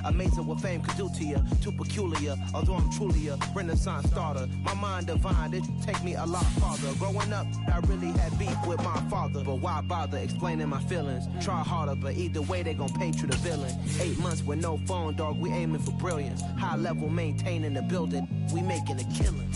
Amazing what fame could do to you, too peculiar, although I'm truly a renaissance starter. My mind divine, it take me a lot farther. Growing up, I really had beef with my father, but why bother explaining my feelings? Try harder, but either way they gon' paint you the villain. 8 months with no phone, dog, we aiming for brilliance. High level maintaining the building, we making a killing.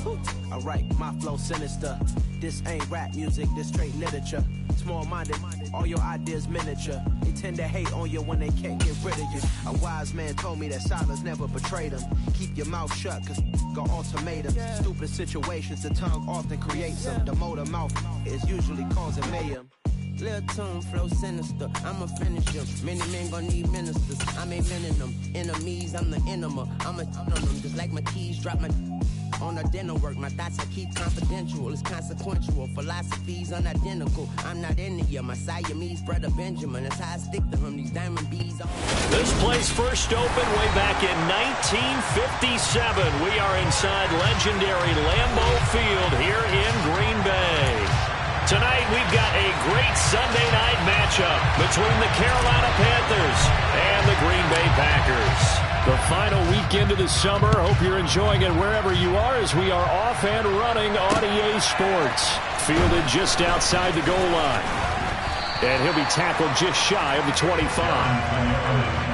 Alright, my flow sinister. This ain't rap music, this straight literature. Small-minded, all your ideas miniature. They tend to hate on you when they can't get rid of you. A wise man told me that silence never betrayed them. Keep your mouth shut, cause got ultimatums. Stupid situations, the tongue often creates them. The motor mouth is usually causing mayhem. Lil' tune, flow sinister, I'ma finish him. Many men gon' need ministers, I'm inventing them. Enemies, I'm the enema, I'm on them. Just like my keys, drop my on a dental work. My thoughts I keep confidential, it's consequential. Philosophies unidentical, I'm not into you. My Siamese brother Benjamin, that's how I stick to him. These diamond bees on. This place first opened way back in 1957. We are inside legendary Lambeau Field here in Green Bay. Tonight, we've got a great Sunday night matchup between the Carolina Panthers and the Green Bay Packers. The final weekend of the summer. Hope you're enjoying it wherever you are as we are off and running on EA Sports. Fielded just outside the goal line. And he'll be tackled just shy of the 25.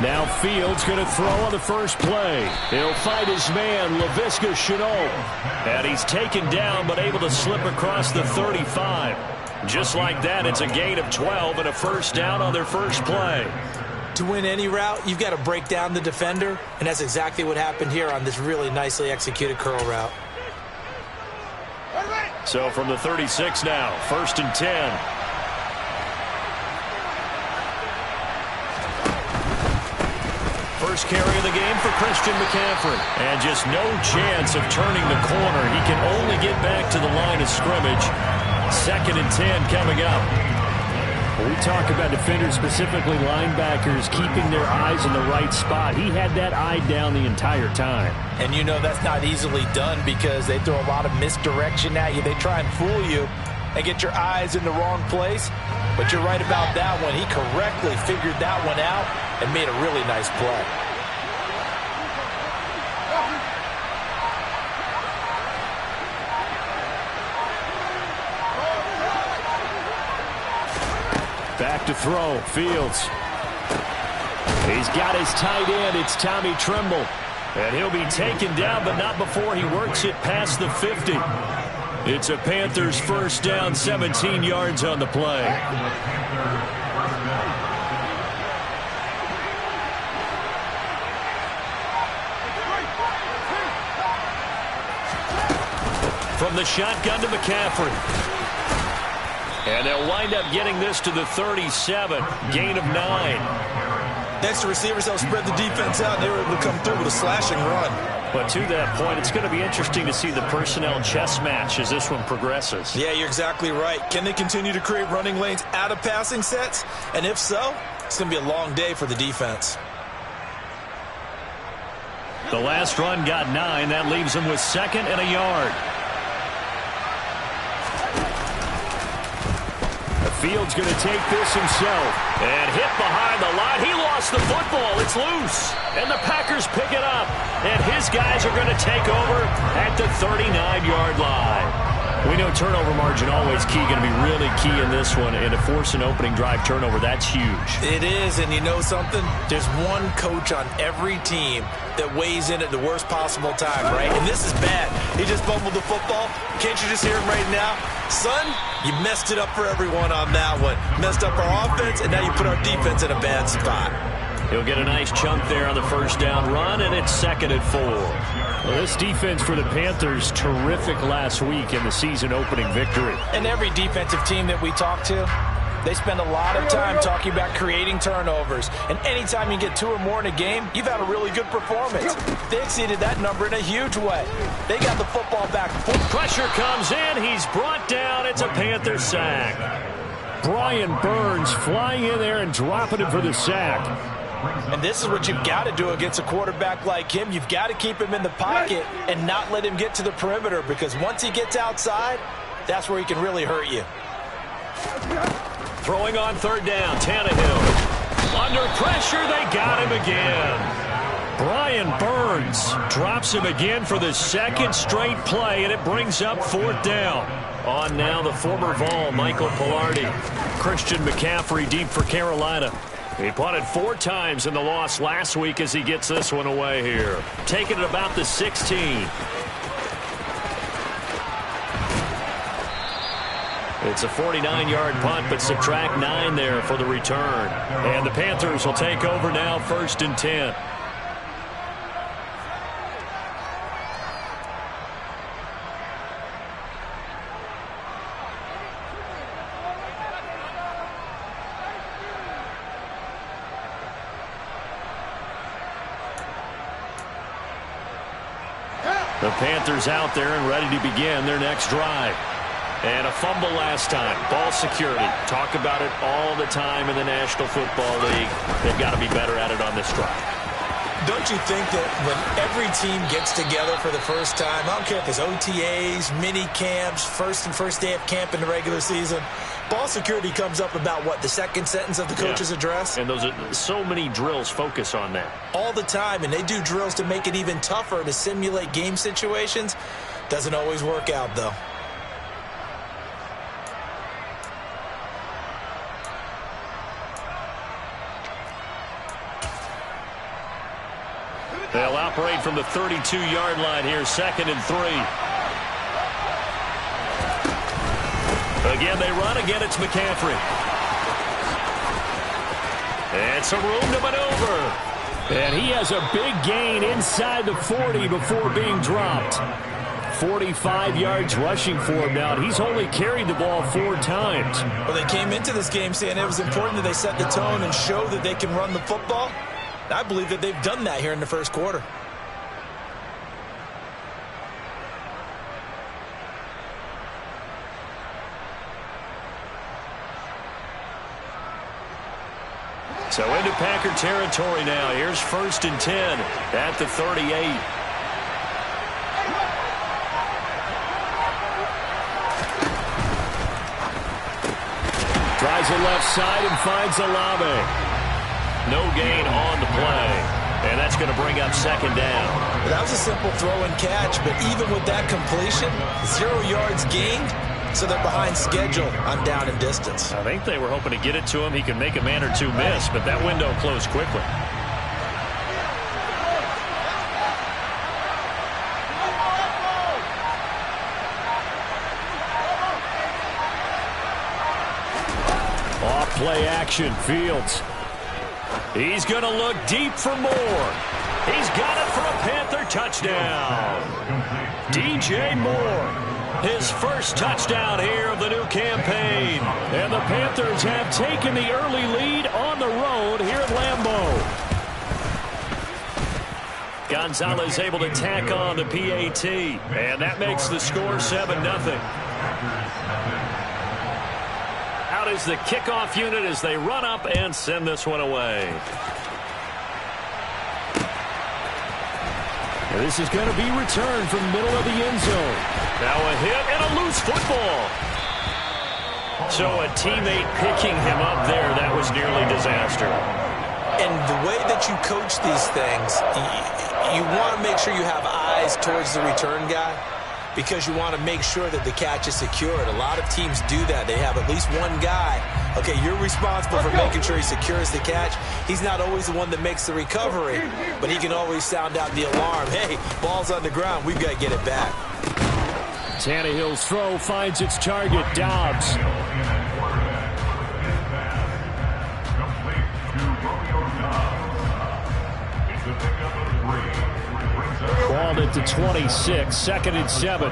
Now Fields going to throw on the first play. He'll fight his man, Laviska Shenault. And he's taken down but able to slip across the 35. Just like that, it's a gain of 12 and a first down on their first play. To win any route, you've got to break down the defender, and that's exactly what happened here on this really nicely executed curl route. So from the 36 now, 1st and 10. First carry of the game for Christian McCaffrey. And just no chance of turning the corner. He can only get back to the line of scrimmage. 2nd and 10 coming up. We talk about defenders, specifically linebackers, keeping their eyes in the right spot. He had that eye down the entire time. And you know that's not easily done because they throw a lot of misdirection at you. They try and fool you and get your eyes in the wrong place. But you're right about that one. He correctly figured that one out and made a really nice play. Back to throw, Fields. He's got his tight end, it's Tommy Tremble. And he'll be taken down, but not before he works it past the 50. It's a Panthers first down, 17 yards on the play. From the shotgun to McCaffrey. And they'll wind up getting this to the 37. Gain of 9. Next, the receivers help spread the defense out, and they were able to come through with a slashing run. But to that point, it's going to be interesting to see the personnel chess match as this one progresses. Yeah, you're exactly right. Can they continue to create running lanes out of passing sets? And if so, it's going to be a long day for the defense. The last run got 9. That leaves them with 2nd and a yard. Fields going to take this himself. And hit behind the line. He lost the football. It's loose. And the Packers pick it up. And his guys are going to take over at the 39-yard line. We know turnover margin always key, going to be really key in this one. And to force an opening drive turnover, that's huge. It is, and you know something? There's one coach on every team that weighs in at the worst possible time, right? And this is bad. He just fumbled the football. Can't you just hear him right now? Son, you messed it up for everyone on that one. Messed up our offense, and now you put our defense in a bad spot. He'll get a nice chunk there on the first down run, and it's 2nd and 4. Well, this defense for the Panthers, terrific last week in the season opening victory. And every defensive team that we talk to, They spend a lot of time talking about creating turnovers. And anytime you get 2 or more in a game, you've had a really good performance. They exceeded that number in a huge way. They got the football back. Pressure comes in. He's brought down. It's a Panther sack. Brian Burns flying in there and dropping him for the sack. And this is what you've got to do against a quarterback like him. You've got to keep him in the pocket and not let him get to the perimeter, because once he gets outside, that's where he can really hurt you. Throwing on 3rd down, Tannehill. Under pressure, they got him again. Brian Burns drops him again for the 2nd straight play, and it brings up 4th down. On now, the former Vol, Michael Palardy. Christian McCaffrey deep for Carolina. He punted 4 times in the loss last week as he gets this one away here. Taking it about the 16. It's a 49-yard punt, but subtract 9 there for the return. And the Panthers will take over now, 1st and 10. The Panthers out there and ready to begin their next drive. And a fumble last time. Ball security. Talk about it all the time in the National Football League. They've got to be better at it on this drive. Don't you think that when every team gets together for the first time, I don't care if it's OTAs, mini camps, first day of camp in the regular season, ball security comes up about, what, the 2nd sentence of the coach's address? And those are so many drills focus on that. All the time, and they do drills to make it even tougher to simulate game situations. Doesn't always work out, though. They'll operate from the 32-yard line here, 2nd and 3. Again, they run. Again, it's McCaffrey. And some room to maneuver. And he has a big gain inside the 40 before being dropped. 45 yards rushing for him now. He's only carried the ball 4 times. Well, they came into this game saying it was important that they set the tone and show that they can run the football. I believe that they've done that here in the 1st quarter. So into Packer territory now. Here's 1st and 10 at the 38. Tries it left side and finds Olave. No gain on the play. And that's going to bring up 2nd down. That was a simple throw and catch, but even with that completion, 0 yards gained, so they're behind schedule on down and distance. I think they were hoping to get it to him. He could make a man or 2 miss, but that window closed quickly. Off play action, Fields. He's going to look deep for more. He's got it for a Panther touchdown. DJ Moore, his first touchdown here of the new campaign. And the Panthers have taken the early lead on the road here at Lambeau. Gonzalez able to tack on the PAT, and that makes the score 7-0. Out is the kickoff unit as they run up and send this one away. And this is going to be returned from the middle of the end zone. Now a hit and a loose football. So a teammate picking him up there, that was nearly disaster. And the way that you coach these things, you want to make sure you have eyes towards the return guy, because you want to make sure that the catch is secured. A lot of teams do that. They have at least one guy. Okay, you're responsible for making sure he secures the catch. He's not always the one that makes the recovery, but he can always sound out the alarm. Hey, ball's on the ground. We've got to get it back. Tannehill's throw finds its target, Dobbs. Balled it to 26, 2nd and 7.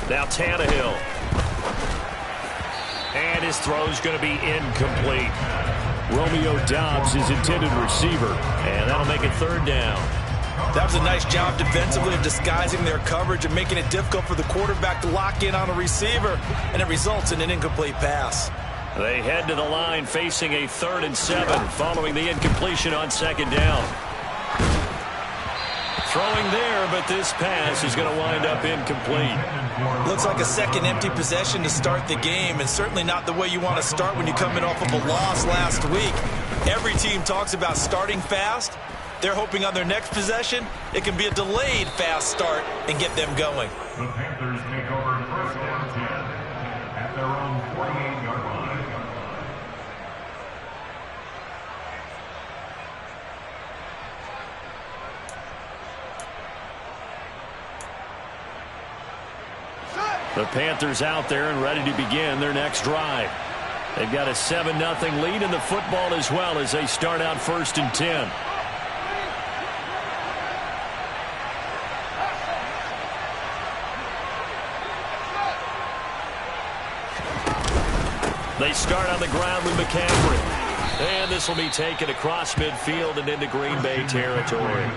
Now Tannehill. And his throw's going to be incomplete. Romeo Doubs is intended receiver. And that'll make it third down. That was a nice job defensively of disguising their coverage and making it difficult for the quarterback to lock in on a receiver. And it results in an incomplete pass. They head to the line facing a 3rd and 7 following the incompletion on 2nd down. Throwing there, but this pass is going to wind up incomplete. Looks like a second empty possession to start the game, and certainly not the way you want to start when you come in off of a loss last week. Every team talks about starting fast. They're hoping on their next possession, it can be a delayed fast start and get them going. The Panthers take over 1st and 10 at their own 48-yard line. The Panthers out there and ready to begin their next drive. They've got a 7-0 lead in the football as well as they start out 1st and 10. They start on the ground with McCaffrey. And this will be taken across midfield and into Green Bay territory.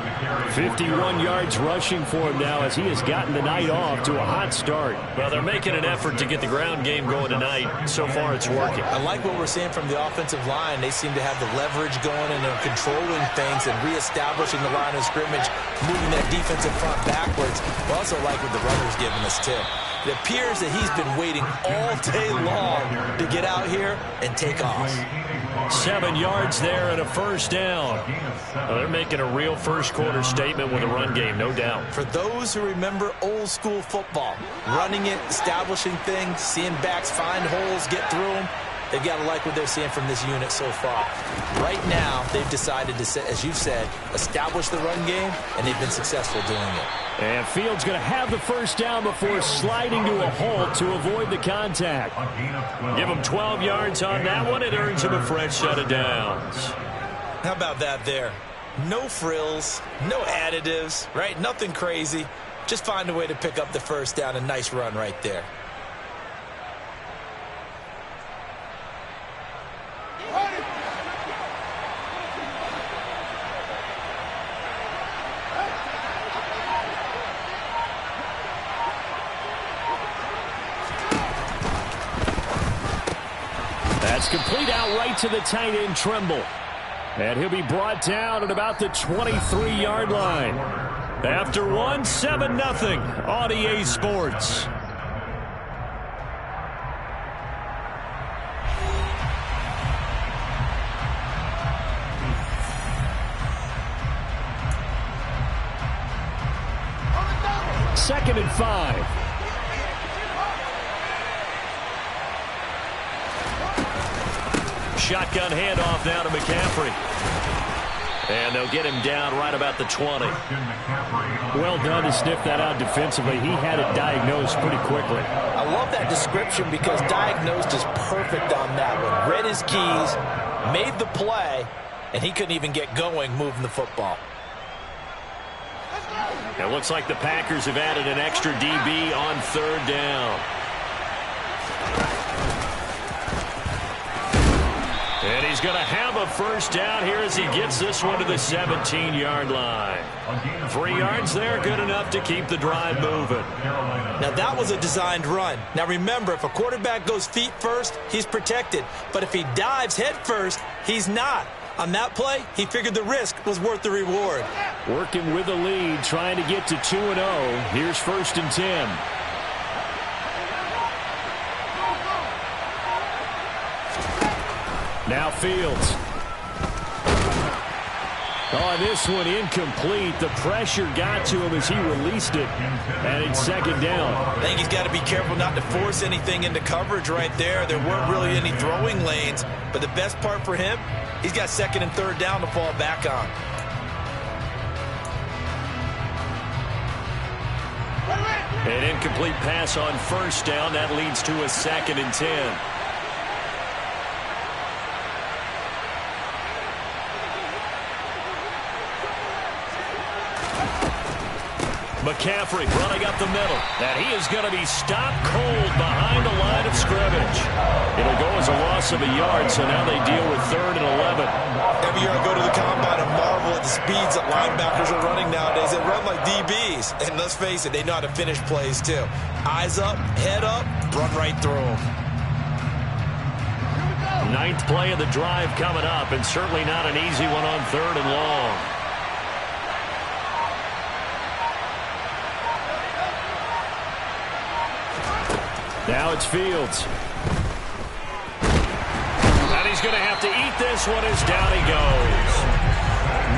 51 yards rushing for him now as he has gotten the night off to a hot start. Well, they're making an effort to get the ground game going tonight. So far, it's working. I like what we're seeing from the offensive line. They seem to have the leverage going and they're controlling things and reestablishing the line of scrimmage, moving that defensive front backwards. I also like what the runner's giving us, too. It appears that he's been waiting all day long to get out here and take off. 7 yards there and a 1st down. Well, they're making a real first-quarter statement with a run game, no doubt. For those who remember old-school football, running it, establishing things, seeing backs find holes, get through them, they've got to like what they're seeing from this unit so far. Right now, they've decided to, as you've said, establish the run game, and they've been successful doing it. And Fields going to have the 1st down before sliding to a halt to avoid the contact. Give him 12 yards on that one. It earns him a fresh set of downs. How about that there? No frills, no additives, right? Nothing crazy. Just find a way to pick up the 1st down. A nice run right there. That's complete out right to the tight end, Trimble. And he'll be brought down at about the 23-yard line. After one, 7-0 on EA Sports. Second and 5. Shotgun handoff now to McCaffrey. And they'll get him down right about the 20. Well done to sniff that out defensively. He had it diagnosed pretty quickly. I love that description because diagnosed is perfect on that one. Read his keys, made the play, and he couldn't even get going moving the football. It looks like the Packers have added an extra DB on 3rd down. And he's going to have a 1st down here as he gets this one to the 17-yard line. 3 yards there, good enough to keep the drive moving. Now, that was a designed run. Now, remember, if a quarterback goes feet first, he's protected. But if he dives head first, he's not. On that play, he figured the risk was worth the reward. Working with the lead, trying to get to 2-0. Here's 1st and 10. Now Fields. Oh, this one incomplete. The pressure got to him as he released it. And it's 2nd down. I think he's got to be careful not to force anything into coverage right there. There weren't really any throwing lanes. But the best part for him, he's got 2nd and 3rd down to fall back on. An incomplete pass on 1st down. That leads to a 2nd and 10. McCaffrey running up the middle. And he is going to be stopped cold behind the line of scrimmage. It'll go as a loss of a yard, so now they deal with 3rd and 11. Every year I go to the combine and marvel at the speeds that linebackers are running nowadays. They run like DBs. And let's face it, they know how to finish plays too. Eyes up, head up, run right through them. 9th play of the drive coming up, and certainly not an easy one on 3rd and long. Now it's Fields. And he's going to have to eat this one as down he goes.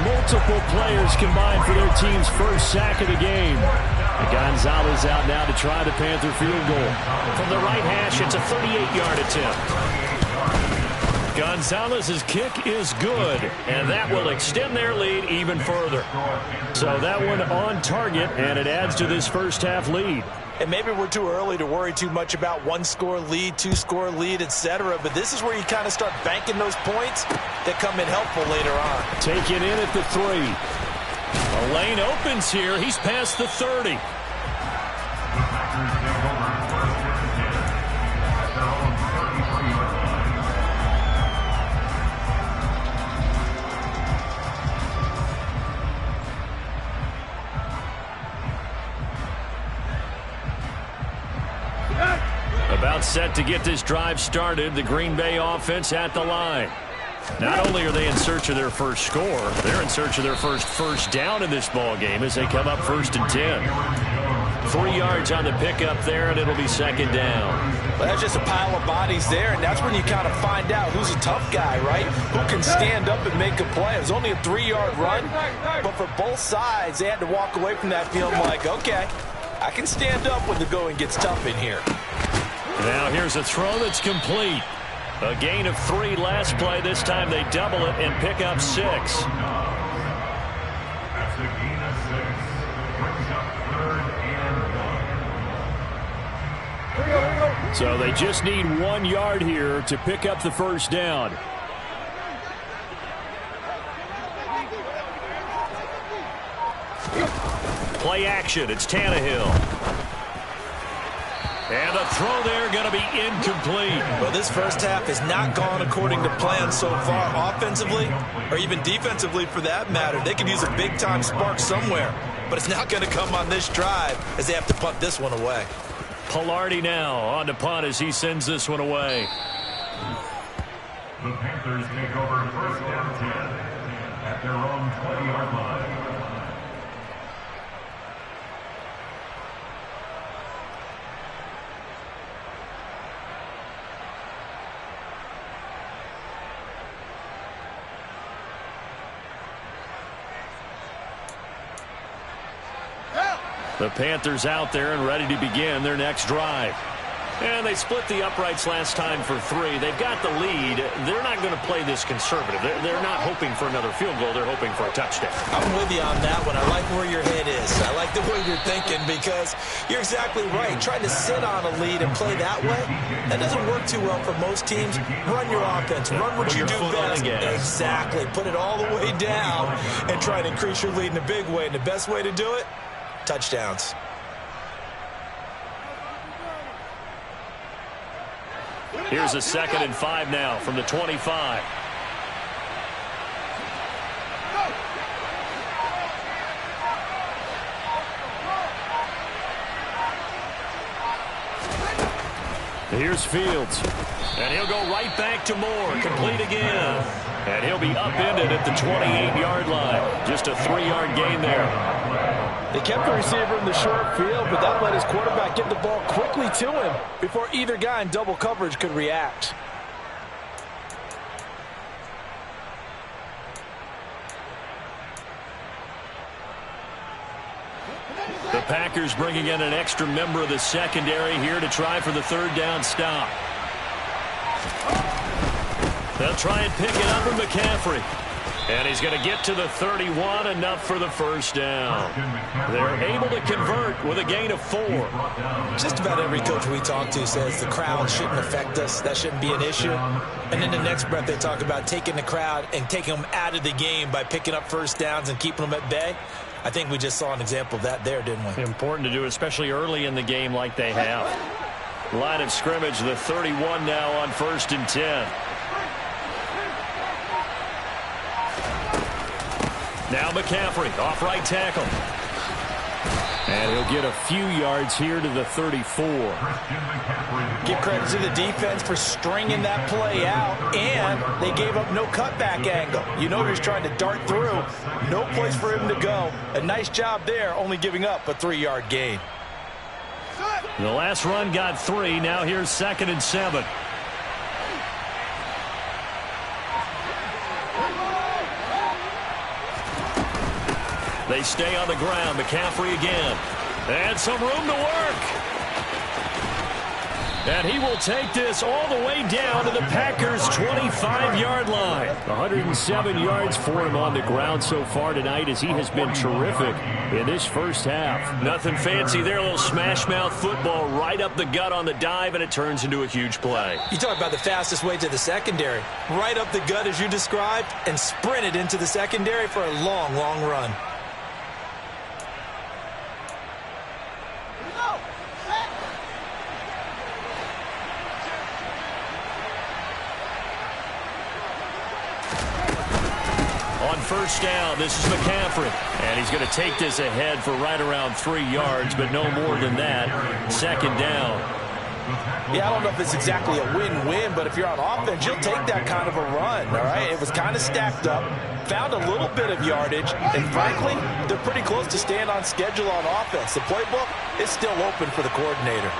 Multiple players combined for their team's first sack of the game. And Gonzalez out now to try the Panther field goal. From the right hash, it's a 38-yard attempt. Gonzalez's kick is good, and that will extend their lead even further. So that one on target, and it adds to this first half lead. And maybe we're too early to worry too much about 1-score lead, 2-score lead, etc. But this is where you kind of start banking those points that come in helpful later on. Taken in at the 3. A lane opens here. He's past the 30. About set to get this drive started. The Green Bay offense at the line. Not only are they in search of their first score, they're in search of their first down in this ball game as they come up 1st and 10. 3 yards on the pickup there, and it'll be 2nd down. Well, that's just a pile of bodies there, and that's when you kind of find out who's a tough guy, right? Who can stand up and make a play. It was only a 3-yard run, but for both sides, they had to walk away from that feeling like, okay, I can stand up when the going gets tough in here. Now here's a throw that's complete. A gain of 3 last play. This time they double it and pick up 6. That's a gain of 6. Brings up 3rd and 1. So they just need 1 yard here to pick up the first down. Play action. It's Tannehill. And the throw there going to be incomplete. Well, this first half has not gone according to plan so far offensively, or even defensively for that matter. They could use a big-time spark somewhere, but it's not going to come on this drive as they have to punt this one away. Palardy now on the punt as he sends this one away. The Panthers take over 1st and 10 at their own 20-yard line. The Panthers out there and ready to begin their next drive. And they split the uprights last time for 3. They've got the lead. They're not going to play this conservative. They're not hoping for another field goal. They're hoping for a touchdown. I'm with you on that one. I like where your head is. I like the way you're thinking because you're exactly right. Trying to sit on a lead and play that way, that doesn't work too well for most teams. Run your offense. Run what you do best. Exactly. Put it all the way down and try to increase your lead in a big way. And the best way to do it, touchdowns. Here's a 2nd and 5 now from the 25. Here's Fields. And he'll go right back to Moore. Complete again. And he'll be upended at the 28-yard line. Just a 3-yard gain there. They kept the receiver in the short field, but that let his quarterback get the ball quickly to him before either guy in double coverage could react. The Packers bringing in an extra member of the secondary here to try for the 3rd down stop. They'll try and pick it up with McCaffrey. And he's going to get to the 31, enough for the first down. They're able to convert with a gain of 4. Just about every coach we talk to says the crowd shouldn't affect us. That shouldn't be an issue. And in the next breath, they talk about taking the crowd and taking them out of the game by picking up first downs and keeping them at bay. I think we just saw an example of that there, didn't we? Important to do, especially early in the game like they have. Line of scrimmage, the 31 now on 1st and 10. Now McCaffrey, off right tackle. And he'll get a few yards here to the 34. Give credit to the defense for stringing that play out, and they gave up no cutback angle. You know he was trying to dart through. No place for him to go. A nice job there, only giving up a 3-yard gain. The last run got 3. Now here's 2nd and 7. They stay on the ground. McCaffrey again. And some room to work. And he will take this all the way down to the Packers' 25-yard line. 107 yards for him on the ground so far tonight, as he has been terrific in this first half. Nothing fancy there. A little smash-mouth football right up the gut on the dive, and it turns into a huge play. You talk about the fastest way to the secondary. Right up the gut, as you described, and sprinted into the secondary for a long, long run. First down, this is McCaffrey. And he's going to take this ahead for right around 3 yards, but no more than that. 2nd down. Yeah, I don't know if it's exactly a win-win, but if you're on offense, you'll take that kind of a run, all right? It was kind of stacked up, found a little bit of yardage, and frankly, they're pretty close to staying on schedule on offense. The playbook is still open for the coordinator.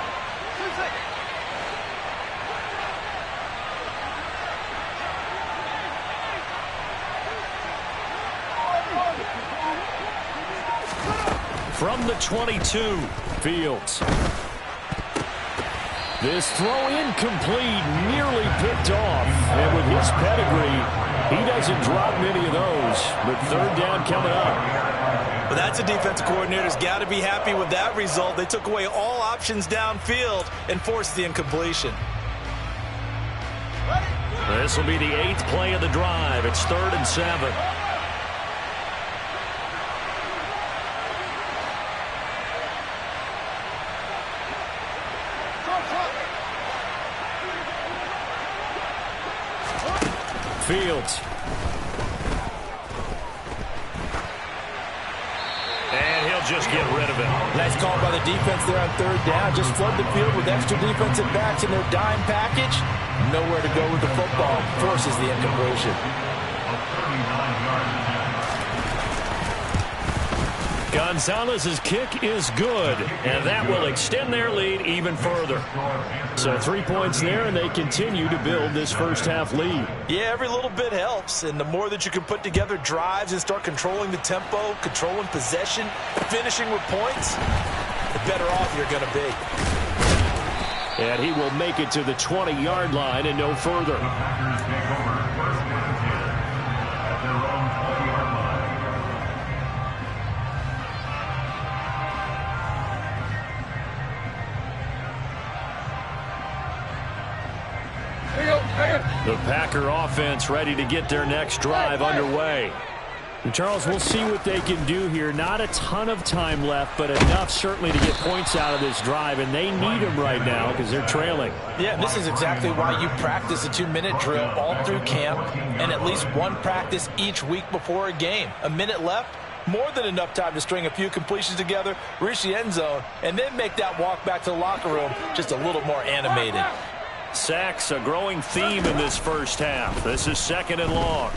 From the 22, Fields. This throw incomplete, nearly picked off. And with his pedigree, he doesn't drop many of those. But 3rd down coming up. Well, that's a defensive coordinator's got to be happy with that result. They took away all options downfield and forced the incompletion. This will be the 8th play of the drive. It's 3rd and 7. Fields. And he'll just get rid of it. Nice call by the defense there on 3rd down. Just flood the field with extra defensive backs in their dime package. Nowhere to go with the football. Forces the incompletion. Gonzalez's kick is good, and that will extend their lead even further. So 3 points there, and they continue to build this first half lead. Yeah, every little bit helps, and the more that you can put together drives and start controlling the tempo, controlling possession, finishing with points, the better off you're going to be. And he will make it to the 20-yard line and no further. The Packers take over 1st and 10 at their own 20-yard line. The Packer offense ready to get their next drive underway. And Charles, we'll see what they can do here. Not a ton of time left, but enough certainly to get points out of this drive, and they need them right now because they're trailing. Yeah, this is exactly why you practice a 2-minute drill all through camp and at least one practice each week before a game. A minute left, more than enough time to string a few completions together, reach the end zone, and then make that walk back to the locker room just a little more animated. Sacks, a growing theme in this first half. This is 2nd and long.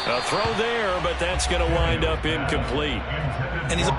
A throw there, but that's going to wind up incomplete. And he's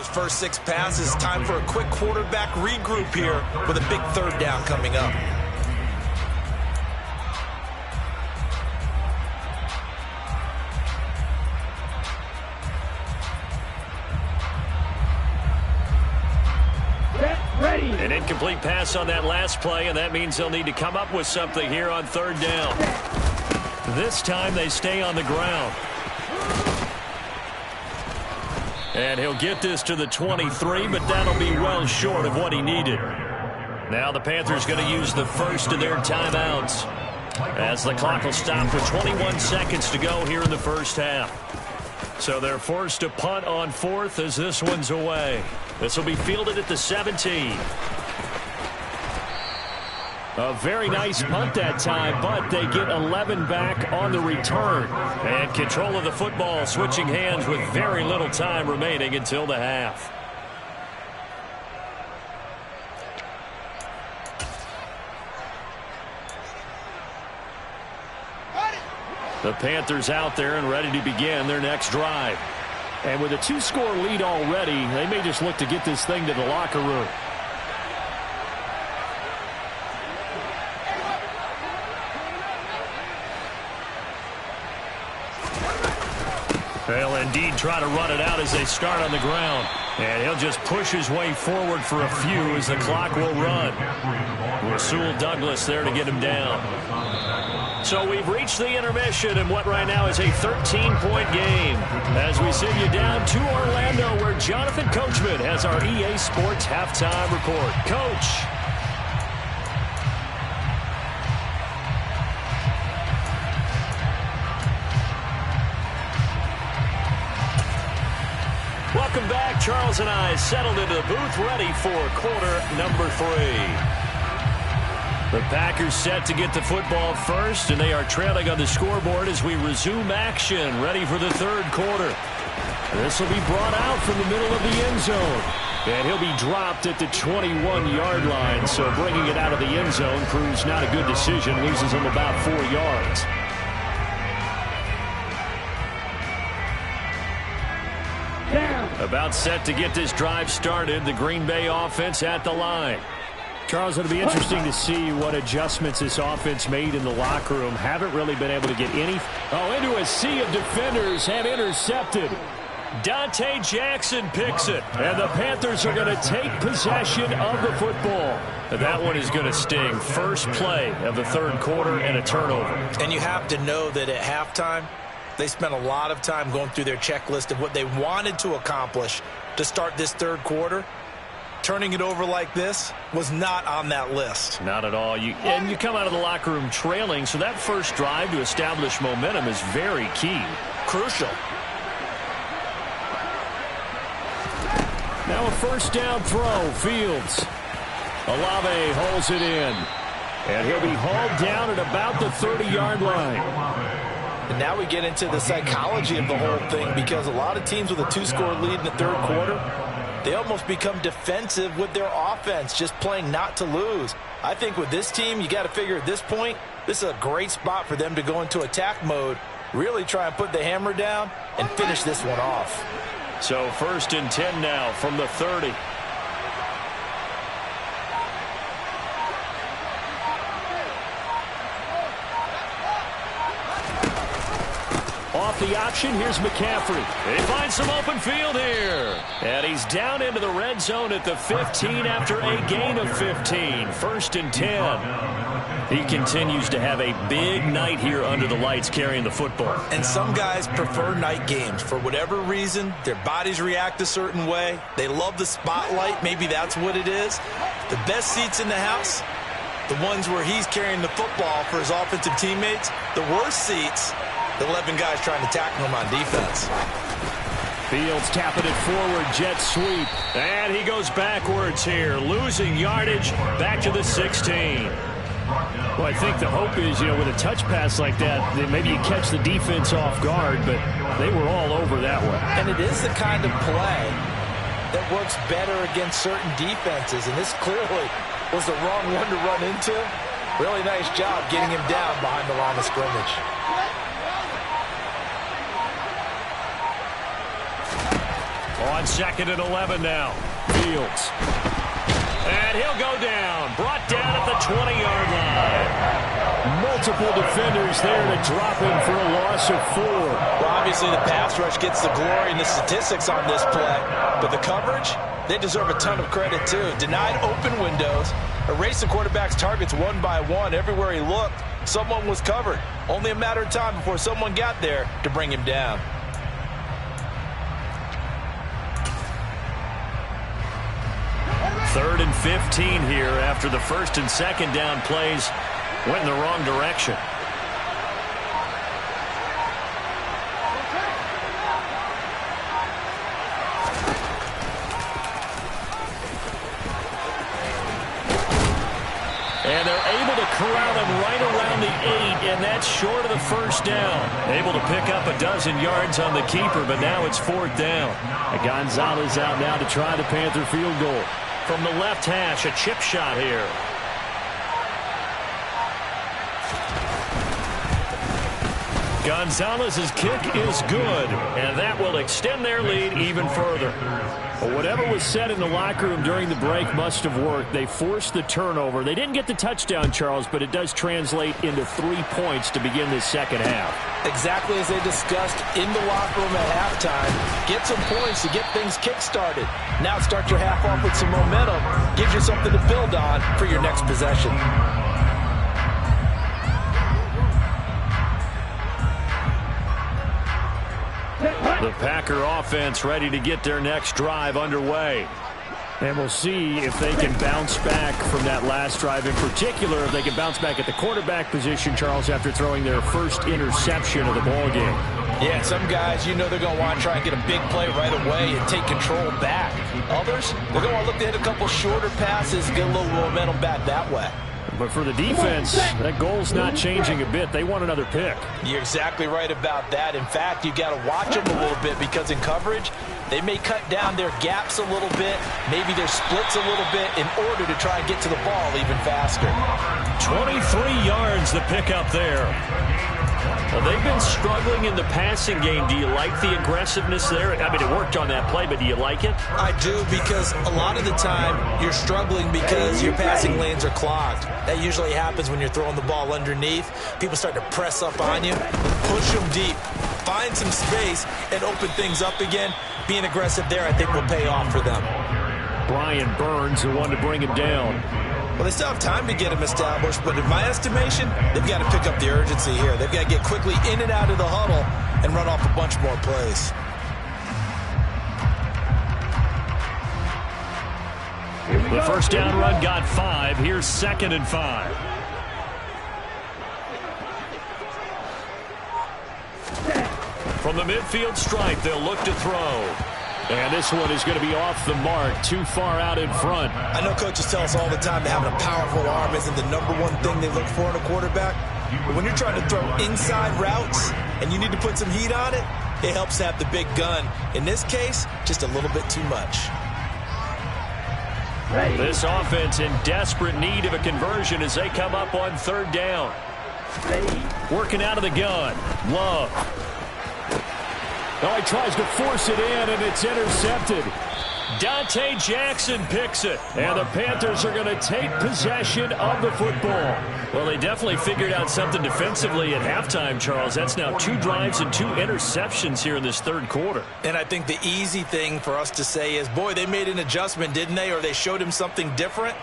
His first 6 passes. Time for a quick quarterback regroup here with a big 3rd down coming up. An incomplete pass on that last play, and that means they'll need to come up with something here on 3rd down. This time they stay on the ground. And he'll get this to the 23, but that'll be well short of what he needed. Now the Panthers going to use the first of their timeouts as the clock will stop with 21 seconds to go here in the first half. So they're forced to punt on 4th as this one's away. This will be fielded at the 17. A very nice punt that time, but they get 11 back on the return. And control of the football switching hands with very little time remaining until the half. The Panthers out there and ready to begin their next drive. And with a 2-score lead already, they may just look to get this thing to the locker room. They'll indeed try to run it out as they start on the ground. And he'll just push his way forward for a few as the clock will run. Rasul Douglas there to get him down. So we've reached the intermission in what right now is a 13-point game. As we send you down to Orlando, where Jonathan Coachman has our EA Sports halftime report. Coach. Welcome back. Charles and I settled into the booth ready for quarter number 3. The Packers set to get the football first, and they are trailing on the scoreboard as we resume action, ready for the 3rd quarter. This will be brought out from the middle of the end zone, and he'll be dropped at the 21-yard line, so bringing it out of the end zone proves not a good decision, loses him about 4 yards. About set to get this drive started, the Green Bay offense at the line. Charles, it'll be interesting to see what adjustments this offense made in the locker room. Haven't really been able to get any. Into a sea of defenders and intercepted. Dante Jackson picks it, and the Panthers are going to take possession of the football. That one is going to sting. First play of the 3rd quarter and a turnover. And you have to know that at halftime, they spent a lot of time going through their checklist of what they wanted to accomplish to start this 3rd quarter. Turning it over like this was not on that list. Not at all. You come out of the locker room trailing, so that first drive to establish momentum is very key. Crucial. Now a first down throw. Fields. Olave holds it in. And he'll be hauled down at about the 30-yard line. And now we get into the psychology of the whole thing, because a lot of teams with a 2-score lead in the 3rd quarter, they almost become defensive with their offense, just playing not to lose. I think with this team, you got to figure at this point, this is a great spot for them to go into attack mode, really try and put the hammer down and finish this one off. So 1st and 10 now from the 30. Off the option, here's McCaffrey. He finds some open field here. And he's down into the red zone at the 15 after a gain of 15. 1st and 10. He continues to have a big night here under the lights carrying the football. And some guys prefer night games. For whatever reason, their bodies react a certain way. They love the spotlight. Maybe that's what it is. The best seats in the house, the ones where he's carrying the football for his offensive teammates. The worst seats, the 11 guys trying to tackle him on defense. Fields tapping it forward, jet sweep. And he goes backwards here, losing yardage back to the 16. Well, I think the hope is, with a touch pass like that maybe you catch the defense off guard, but they were all over that one. And it is the kind of play that works better against certain defenses, and this clearly was the wrong one to run into. Really nice job getting him down behind the line of scrimmage. On 2nd and 11 now. Fields. And he'll go down. Brought down at the 20-yard line. Multiple defenders there to drop him for a loss of 4. Well, obviously the pass rush gets the glory and the statistics on this play. But the coverage, they deserve a ton of credit too. Denied open windows. Erased the quarterback's targets one by one. Everywhere he looked, someone was covered. Only a matter of time before someone got there to bring him down. Third and 15 here after the first and second down plays went in the wrong direction. And they're able to corral him right around the 8, and that's short of the first down. Able to pick up a dozen yards on the keeper, but now it's 4th down. And Gonzalez out now to try the Panther field goal. From the left hash, a chip shot here. Gonzalez's kick is good, and that will extend their lead even further. But whatever was said in the locker room during the break must have worked. They forced the turnover. They didn't get the touchdown, Charles, but it does translate into 3 points to begin this second half. Exactly as they discussed in the locker room at halftime. Get some points to get things kick-started. Now start your half off with some momentum. Gives you something to build on for your next possession. The Packer offense ready to get their next drive underway. And we'll see if they can bounce back from that last drive. In particular, if they can bounce back at the quarterback position, Charles, after throwing their first interception of the ballgame. Yeah, some guys, you know they're going to want to try and get a big play right away and take control back. Others, they're going to want to look to hit a couple shorter passes, get a little momentum back that way. But for the defense, that goal's not changing a bit. They want another pick. You're exactly right about that. In fact, you got to watch them a little bit because in coverage, they may cut down their gaps a little bit, maybe their splits a little bit in order to try and get to the ball even faster. 23 yards the pick up there. Well, they've been struggling in the passing game. Do you like the aggressiveness there? I mean, it worked on that play, but do you like it? I do, because a lot of the time you're struggling because your passing lanes are clogged. That usually happens when you're throwing the ball underneath. People start to press up on you, push them deep, find some space, and open things up again. Being aggressive there, I think, will pay off for them. Brian Burns, the one to bring him down. Well, they still have time to get him established, but in my estimation, they've got to pick up the urgency here. They've got to get quickly in and out of the huddle and run off a bunch more plays. The first down run got 5. Here's 2nd and 5. From the midfield stripe, they'll look to throw. And this one is going to be off the mark, too far out in front. I know coaches tell us all the time that having a powerful arm isn't the #1 thing they look for in a quarterback. But when you're trying to throw inside routes and you need to put some heat on it, it helps to have the big gun. In this case, just a little bit too much. This offense in desperate need of a conversion as they come up on 3rd down. Working out of the gun. Love. Oh, he tries to force it in, and it's intercepted. Dante Jackson picks it, and the Panthers are going to take possession of the football. Well, they definitely figured out something defensively at halftime, Charles. That's now 2 drives and 2 interceptions here in this 3rd quarter. And I think the easy thing for us to say is, boy, they made an adjustment, didn't they? Or they showed him something different.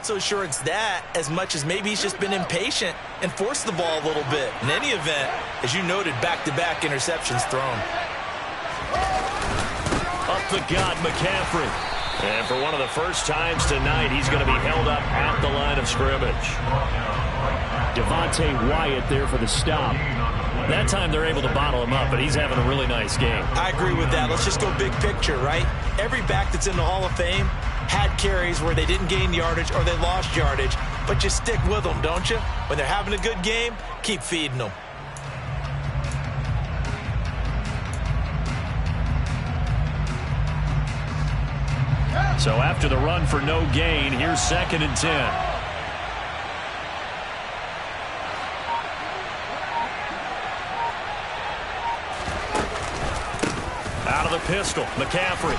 So sure it's that as much as maybe he's just been impatient and forced the ball a little bit. In any event, as you noted, back-to-back interceptions thrown. Up the gut, McCaffrey. And for one of the first times tonight, he's going to be held up at the line of scrimmage. Devontae Wyatt there for the stop. That time they're able to bottle him up, but he's having a really nice game. I agree with that. Let's just go big picture, right? Every back that's in the Hall of Fame had carries where they didn't gain yardage or they lost yardage, but you stick with them, don't you? When they're having a good game, keep feeding them. So after the run for no gain, here's 2nd and 10. Out of the pistol, McCaffrey.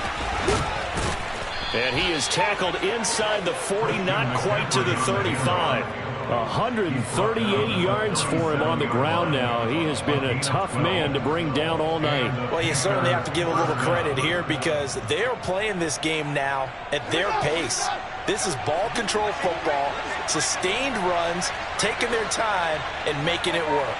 And he is tackled inside the 40, not quite to the 35. 138 yards for him on the ground now. He has been a tough man to bring down all night. Well, you certainly have to give a little credit here because they're playing this game now at their pace. This is ball control football, sustained runs, taking their time and making it work.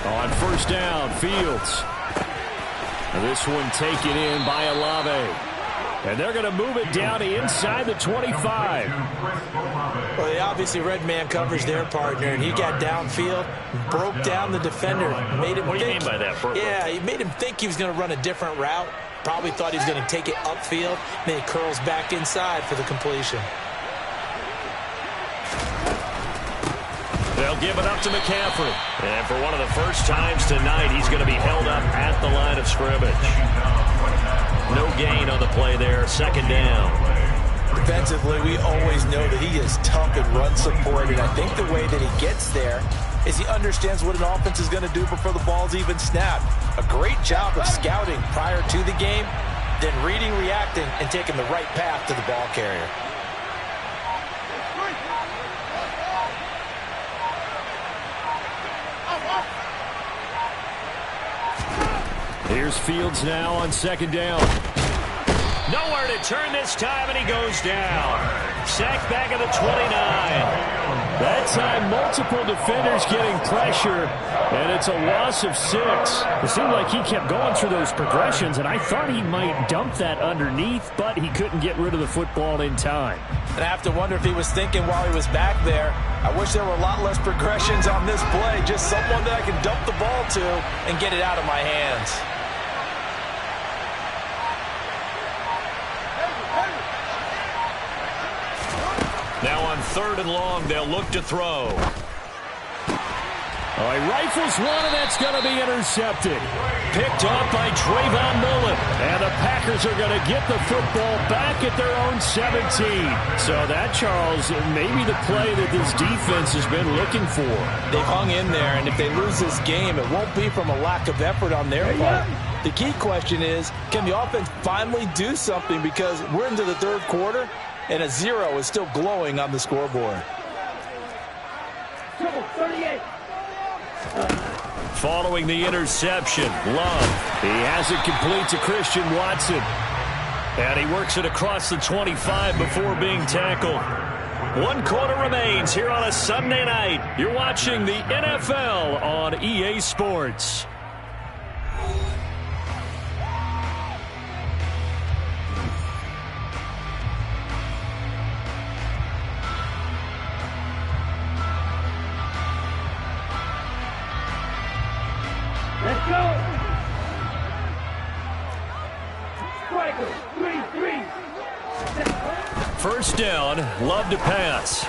On 1st down, Fields. This one taken in by Olave. And they're going to move it down to inside the 25. Well, they obviously red man covers their partner, and he got downfield, broke down the defender, made him What do you mean by that, Burke? Yeah, he made him think he was going to run a different route. Probably thought he was going to take it upfield, then he curls back inside for the completion. They'll give it up to McCaffrey. And for one of the first times tonight, he's going to be held up at the line of scrimmage. No gain on the play there. 2nd down. Defensively, we always know that he is tough and run support, and I think the way that he gets there is he understands what an offense is going to do before the ball's even snapped. A great job of scouting prior to the game, then reading, reacting, and taking the right path to the ball carrier. Here's Fields now on 2nd down. Nowhere to turn this time, and he goes down. Sacked back at the 29. That time, multiple defenders getting pressure, and it's a loss of 6. It seemed like he kept going through those progressions, and I thought he might dump that underneath, but he couldn't get rid of the football in time. And I have to wonder if he was thinking while he was back there, I wish there were a lot less progressions on this play, just someone that I can dump the ball to and get it out of my hands. Now on 3rd and long, they'll look to throw. Oh, he rifles one, and that's going to be intercepted. Picked off by Trayvon Mullen. And the Packers are going to get the football back at their own 17. So that, Charles, may be the play that this defense has been looking for. They've hung in there, and if they lose this game, it won't be from a lack of effort on their part. The key question is, can the offense finally do something? Because we're into the 3rd quarter, and a 0 is still glowing on the scoreboard. Following the interception, Love. He has it complete to Christian Watson. And he works it across the 25 before being tackled. 1 quarter remains here on a Sunday night. You're watching the NFL on EA Sports. Let's go. Striker, 3-3. 1st down, Love to pass.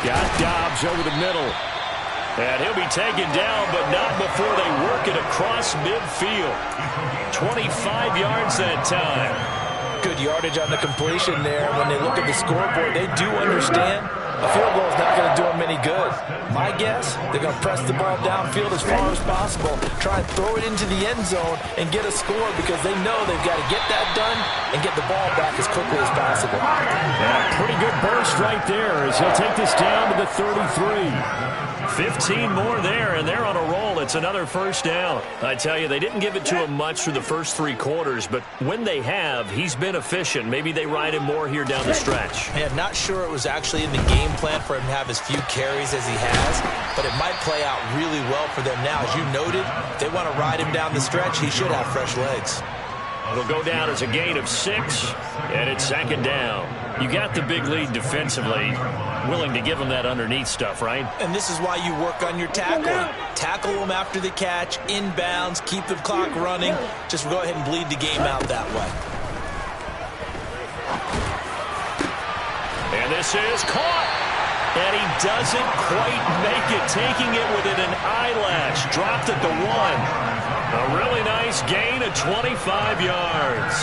Got Dobbs over the middle. And he'll be taken down, but not before they work it across midfield. 25 yards that time. Good yardage on the completion there. When they look at the scoreboard, they do understand a field goal is not going to do them any good. My guess, they're going to press the ball downfield as far as possible, try and throw it into the end zone and get a score because they know they've got to get that done and get the ball back as quickly as possible. Yeah, pretty good burst right there as he'll take this down to the 33. 15 more there, and they're on a roll. It's another 1st down. I tell you, they didn't give it to him much through the first 3 quarters, but when they have, he's been efficient. Maybe they ride him more here down the stretch. Yeah, not sure it was actually in the game plan for him to have as few carries as he has, but it might play out really well for them now. As you noted, if they want to ride him down the stretch, he should have fresh legs. It'll go down as a gain of 6, and it's second down. You got the big lead defensively, willing to give them that underneath stuff, right? And this is why you work on your tackling. Tackle them after the catch, inbounds, keep the clock running. Just go ahead and bleed the game out that way. And this is caught. And he doesn't quite make it, taking it within an eyelash. Dropped at the 1. A really nice gain of 25 yards.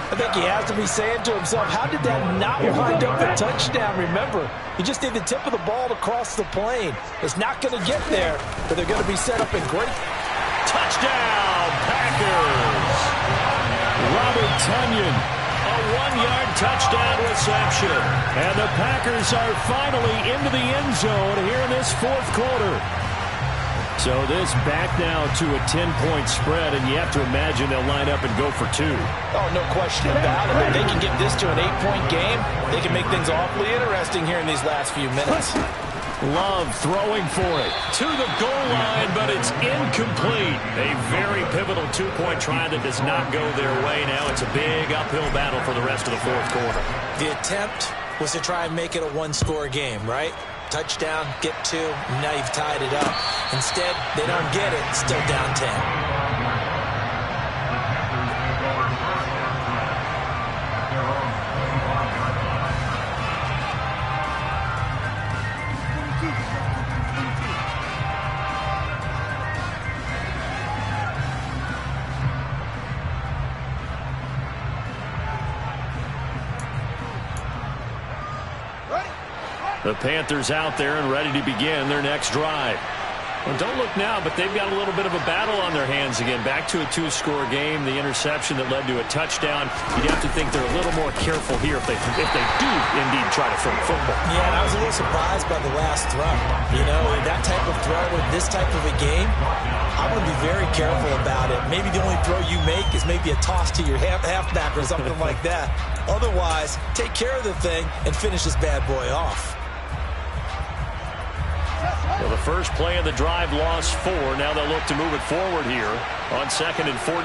I think he has to be saying to himself, how did that not wind up a touchdown? Remember, he just need the tip of the ball to cross the plane. It's not going to get there, but they're going to be set up in great. Touchdown, Packers. Robert Tonyan, a 1-yard touchdown reception. And the Packers are finally into the end zone here in this fourth quarter. So this back now to a 10-point spread, and you have to imagine they'll line up and go for 2. Oh, no question about it. If they can get this to an 8-point game, they can make things awfully interesting here in these last few minutes. Love throwing for it to the goal line, but it's incomplete. A very pivotal 2-point try that does not go their way. Now it's a big uphill battle for the rest of the fourth quarter. The attempt was to try and make it a 1-score game, right? Touchdown, get 2, now you've tied it up. Instead, they don't get it, still down 10. The Panthers out there and ready to begin their next drive. Well, don't look now, but they've got a little bit of a battle on their hands again. Back to a 2-score game. The interception that led to a touchdown. You'd have to think they're a little more careful here if they do indeed try to throw football. Yeah, and I was a little surprised by the last throw. You know, that type of throw with this type of a game, I'm going to be very careful about it. Maybe the only throw you make is maybe a toss to your halfback or something like that. Otherwise, take care of the thing and finish this bad boy off. Well, the first play of the drive lost 4. Now they'll look to move it forward here on 2nd and 14.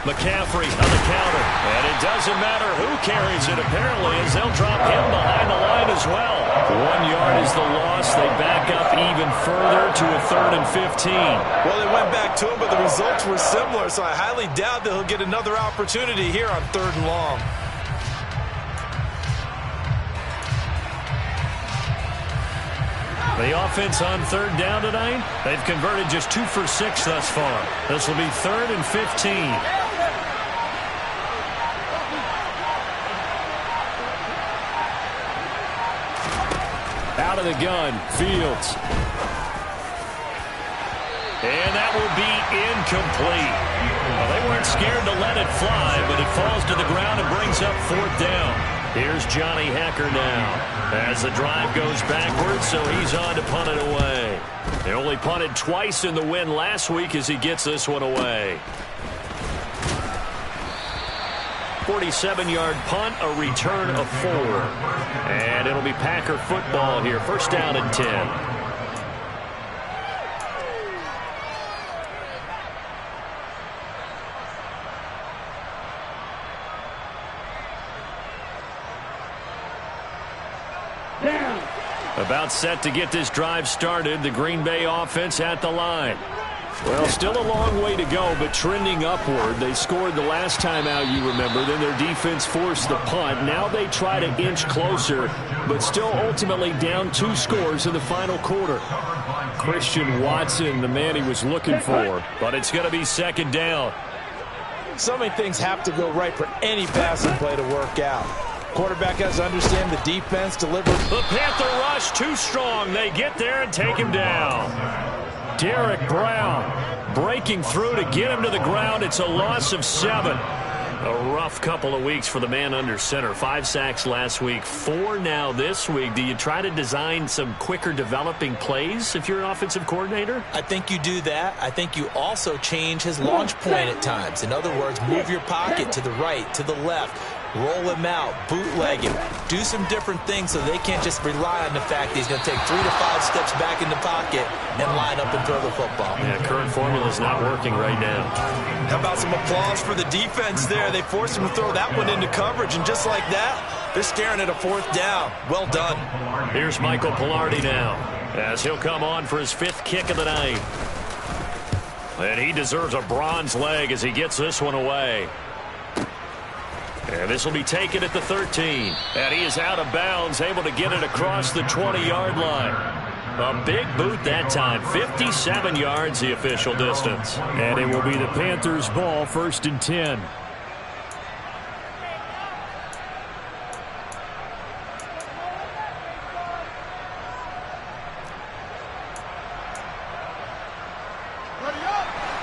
McCaffrey on the counter. And it doesn't matter who carries it, apparently, as they'll drop him behind the line as well. 1 yard is the loss. They back up even further to a 3rd and 15. Well, they went back to him, but the results were similar, so I highly doubt that he'll get another opportunity here on 3rd and long. The offense on 3rd down tonight, they've converted just 2 for 6 thus far. This will be 3rd and 15. Out of the gun, Fields. And that will be incomplete. Well, they weren't scared to let it fly, but it falls to the ground and brings up 4th down. Here's Johnny Hekker now as the drive goes backwards, so he's on to punt it away. They only punted twice in the win last week as he gets this one away. 47-yard punt, a return of 4. And it'll be Packer football here. 1st down and 10. About set to get this drive started. The Green Bay offense at the line. Well, still a long way to go, but trending upward. They scored the last time out, you remember. Then their defense forced the punt. Now they try to inch closer, but still ultimately down 2 scores in the final quarter. Christian Watson, the man he was looking for, but it's going to be 2nd down. So many things have to go right for any passing play to work out. Quarterback has to understand the defense delivers. The Panther rush too strong. They get there and take him down. Derek Brown breaking through to get him to the ground. It's a loss of 7. A rough couple of weeks for the man under center. 5 sacks last week, 4 now this week. Do you try to design some quicker developing plays if you're an offensive coordinator? I think you do that. I think you also change his launch point at times. In other words, move your pocket to the right, to the left. roll him out, bootleg him, do some different things so they can't just rely on the fact that he's going to take 3 to 5 steps back in the pocket and line up and throw the football. Yeah, current formula is not working right now. How about some applause for the defense there? They forced him to throw that one into coverage, and just like that, they're staring at a 4th down. Well done. Here's Michael Palardy now, as he'll come on for his 5th kick of the night. And he deserves a bronze leg as he gets this one away. And this will be taken at the 13. And he is out of bounds, able to get it across the 20-yard line. A big boot that time. 57 yards, the official distance. And it will be the Panthers' ball, 1st and 10.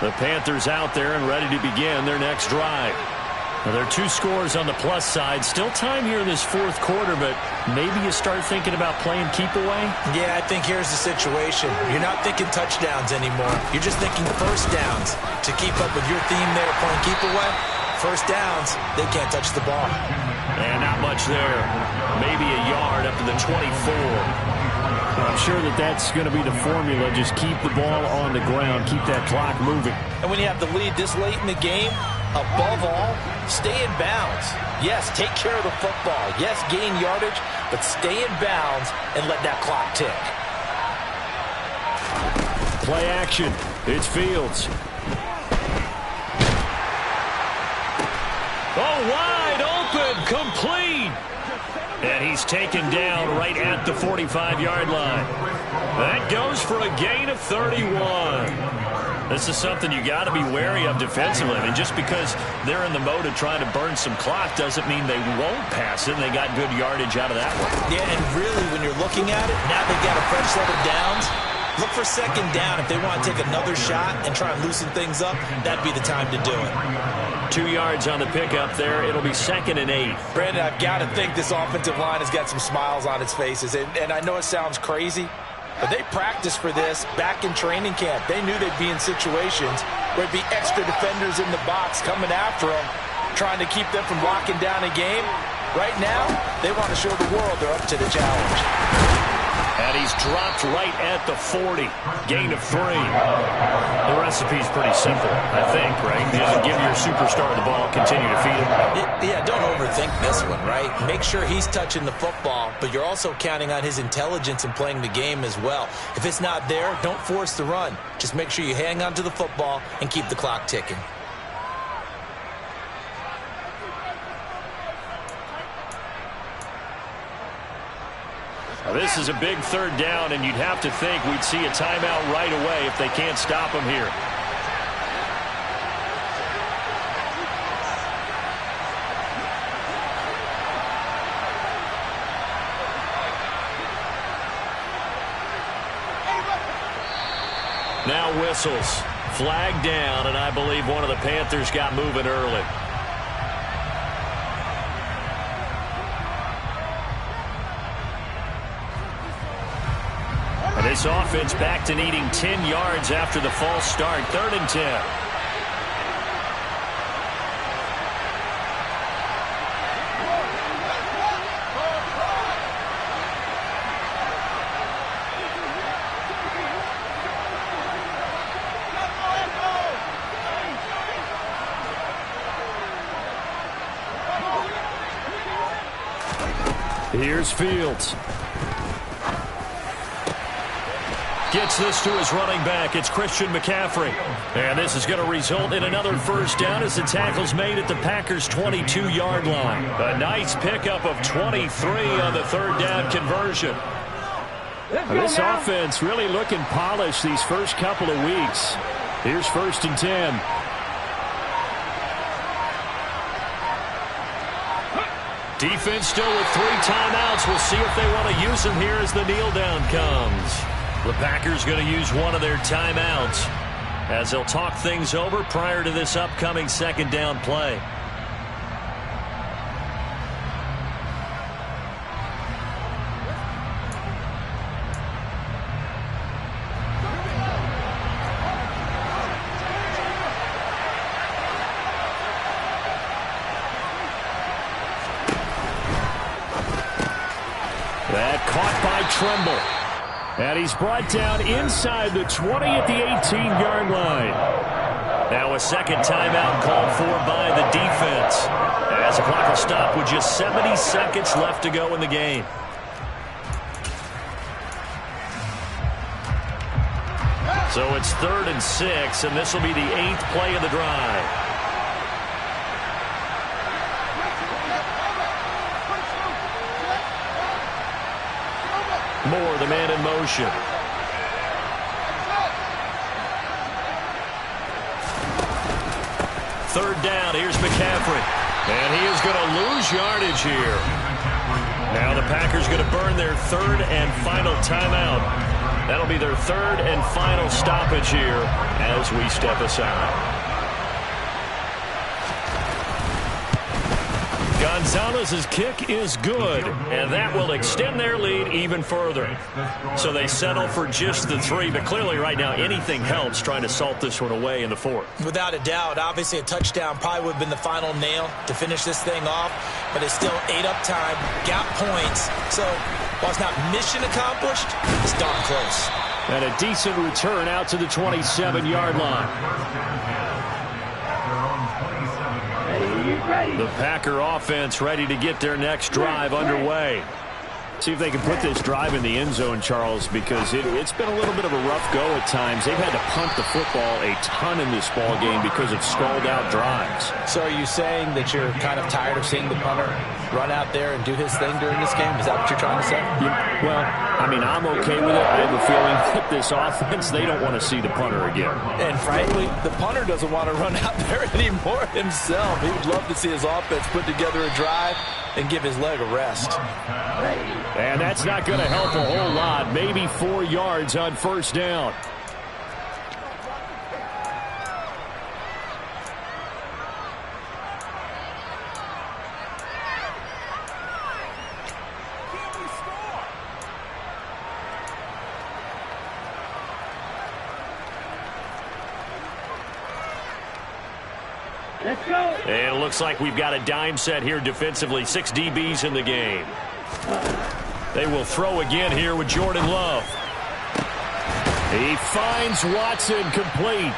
The Panthers out there and ready to begin their next drive. Well, there are 2 scores on the plus side. Still time here in this 4th quarter, but maybe you start thinking about playing keep away? Yeah, I think here's the situation. You're not thinking touchdowns anymore. You're just thinking 1st downs. To keep up with your theme there, playing keep away, 1st downs, they can't touch the ball. And not much there. Maybe a yard up to the 24. I'm sure that that's going to be the formula. Just keep the ball on the ground. Keep that clock moving. And when you have the lead this late in the game, above all, stay in bounds. Yes, take care of the football. Yes, gain yardage, but stay in bounds and let that clock tick. Play action. It's Fields. Oh, wide open, complete. And he's taken down right at the 45-yard line. That goes for a gain of 31. This is something you got to be wary of defensively. I mean, just because they're in the mode of trying to burn some clock doesn't mean they won't pass it. And they got good yardage out of that one. Yeah, and really, when you're looking at it, now they've got a fresh set of downs. Look for 2nd down. If they want to take another shot and try and loosen things up, that'd be the time to do it. 2 yards on the pickup there. It'll be 2nd and 8. Brandon, I've got to think this offensive line has got some smiles on its faces. And I know it sounds crazy, but they practiced for this back in training camp. They knew they'd be in situations where it'd be extra defenders in the box coming after them, trying to keep them from locking down a game. Right now, they want to show the world they're up to the challenge. And he's dropped right at the 40. Gain of 3. The recipe's pretty simple, I think, right? Just give your superstar the ball, continue to feed him. Yeah, don't overthink this one, right? Make sure he's touching the football, but you're also counting on his intelligence in playing the game as well. If it's not there, don't force the run. Just make sure you hang on to the football and keep the clock ticking. This is a big 3rd down, and you'd have to think we'd see a timeout right away if they can't stop him here. Now whistles. Flag down, and I believe one of the Panthers got moving early. This offense back to needing 10 yards after the false start. 3rd and 10. Here's Fields. Gets this to his running back. It's Christian McCaffrey. And this is going to result in another 1st down as the tackle's made at the Packers' 22-yard line. A nice pickup of 23 on the 3rd down conversion. This offense really looking polished these first couple of weeks. Here's 1st and 10. Defense still with 3 timeouts. We'll see if they want to use them here as the kneel down comes. The Packers going to use one of their timeouts as they'll talk things over prior to this upcoming 2nd down play. That caught by Tremble. And he's brought down inside the 20 at the 18-yard line. Now a second timeout called for by the defense, as the clock will stop with just 70 seconds left to go in the game. So it's 3rd and 6, and this will be the 8th play of the drive. Moore, the man in motion. Third down, here's McCaffrey. And he is going to lose yardage here. Now the Packers going to burn their 3rd and final timeout. That'll be their 3rd and final stoppage here as we step aside. Gonzalez's kick is good, and that will extend their lead even further. So they settle for just the 3, but clearly right now anything helps trying to salt this one away in the 4th. Without a doubt, obviously a touchdown probably would have been the final nail to finish this thing off, but it's still 8 up time, got points. So while it's not mission accomplished, it's darn close. And a decent return out to the 27-yard line. The Packer offense ready to get their next drive underway. See if they can put this drive in the end zone, Charles, because it's been a little bit of a rough go at times. They've had to punt the football a ton in this ball game because of stalled-out drives. So are you saying that you're kind of tired of seeing the punter run out there and do his thing during this game? Is that what you're trying to say? Yeah, well, I mean, I'm okay with it. I have a feeling that this offense, they don't want to see the punter again. And frankly, the punter doesn't want to run out there anymore himself. He would love to see his offense put together a drive and give his leg a rest. And that's not going to help a whole lot. Maybe 4 yards on first down. Let's go. And it looks like we've got a dime set here defensively. 6 DBs in the game. They will throw again here with Jordan Love. He finds Watson complete.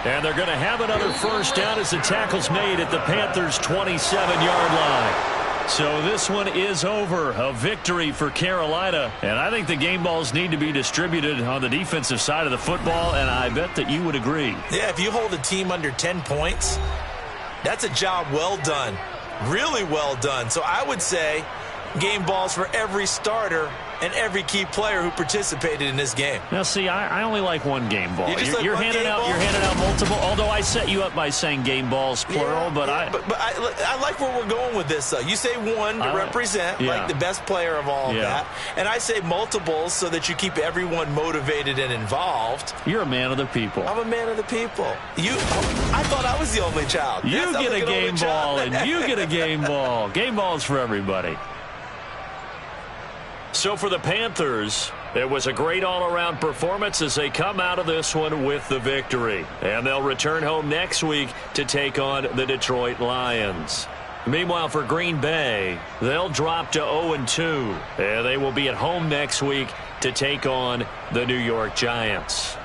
And they're going to have another first down as the tackle's made at the Panthers' 27-yard line. So this one is over. A victory for Carolina. And I think the game balls need to be distributed on the defensive side of the football, and I bet that you would agree. Yeah, if you hold a team under 10 points, that's a job well done. Really well done. So I would say game balls for every starter and every key player who participated in this game. Now, see, I only like one game ball. You're handing out multiple. Although I set you up by saying game balls plural, but I like where we're going with this. Though you say one to represent like the best player of all of that, and I say multiples so that you keep everyone motivated and involved. You're a man of the people. I'm a man of the people. I thought I was the only child. You get a game ball, and you get a game ball. Game balls for everybody. So for the Panthers, it was a great all-around performance as they come out of this one with the victory. And they'll return home next week to take on the Detroit Lions. Meanwhile, for Green Bay, they'll drop to 0-2. And they will be at home next week to take on the New York Giants.